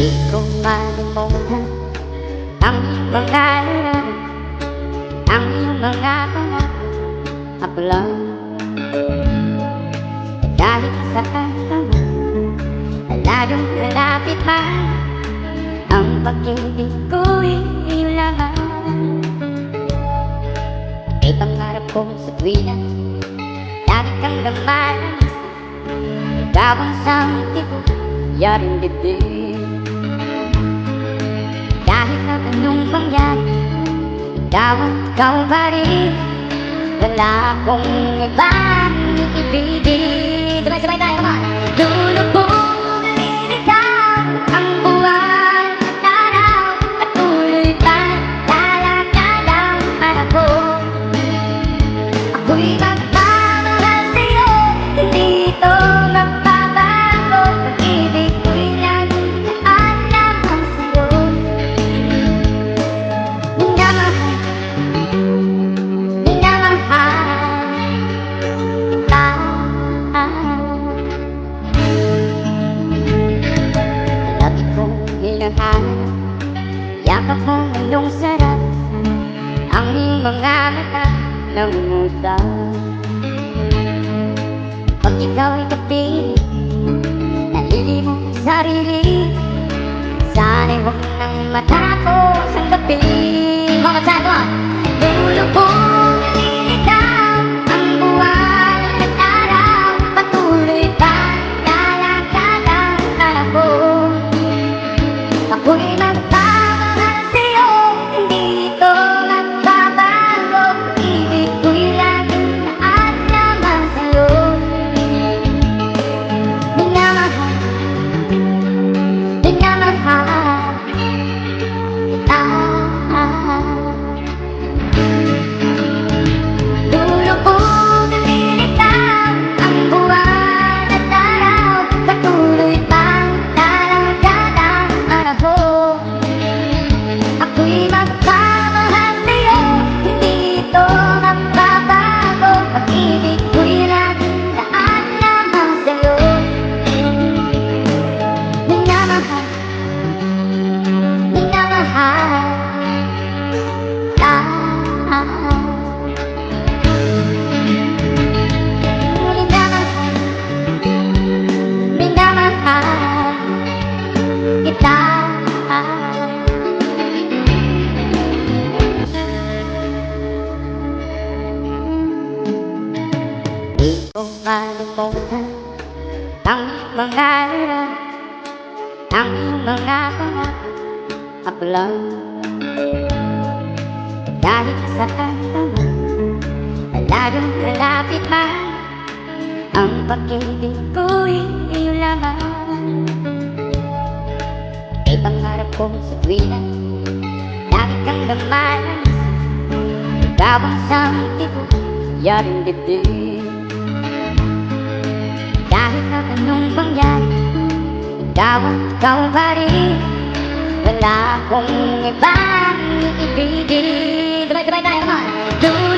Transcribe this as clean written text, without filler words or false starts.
Di ko malimutan ang mga laro, ang mga ablang. Kahit saan naman, lalong malapit man, ang pag-ibig ko'y laman. May pangarap ko sa tuwina, lagi kang laman. Ikaw ang sangkip ko, yaring dibdib. Kahit na anong mangyari, ikaw pa rin. Wala akong ibang ibigin. Sabay-sabay tayo, come on! Lulubog din ikaw ang buwan at araw, patuloy pa lalakad ang panahon. Ako'y magmamahal sa'yo, hindi ito magbabago. Pag-ibig ko'y laging daan lamang sa'yo. Minamahal, minamahal kita. Lagi kong hinahanap, yakap mong anong sarap, ang mga mata ng musa. Pag ikaw'y kapiling, nalilimot sa sarili. Sana'y huwag nang matapos ang gabi. Mga tayo, lulubog din ikaw ang buwan at araw, patuloy pa lalakad ang panahon. Ako'y magmamahal sa'yo, hindi ito magbabago. Pag-ibig ko'y laging daan lamang sa'yo. Minamahal, minamahal kita. Lulubog din ikaw ang buwan at araw, patuloy pang lalakad ang panahon. Ako'y magmamahal sa'yo, hindi ito magbabago. Pag-ibig ko'y laging daan lamang sa'yo. Minamahal, minamahal kita. Minamahal, minamahal kita. Di ko malimutan ang mga laro, ang mga ablang. Kahit saan naman, lalong malapit man, ang pag-ibig ko'y laman. May pangarap ko sa tuwina, lagi kang laman. Ikaw ang sangkip ko, yaring dibdib. Kahit na anong mangyari, ikaw pa rin. Wala akong ibang ibigin. Sabay-sabay tayo, come on!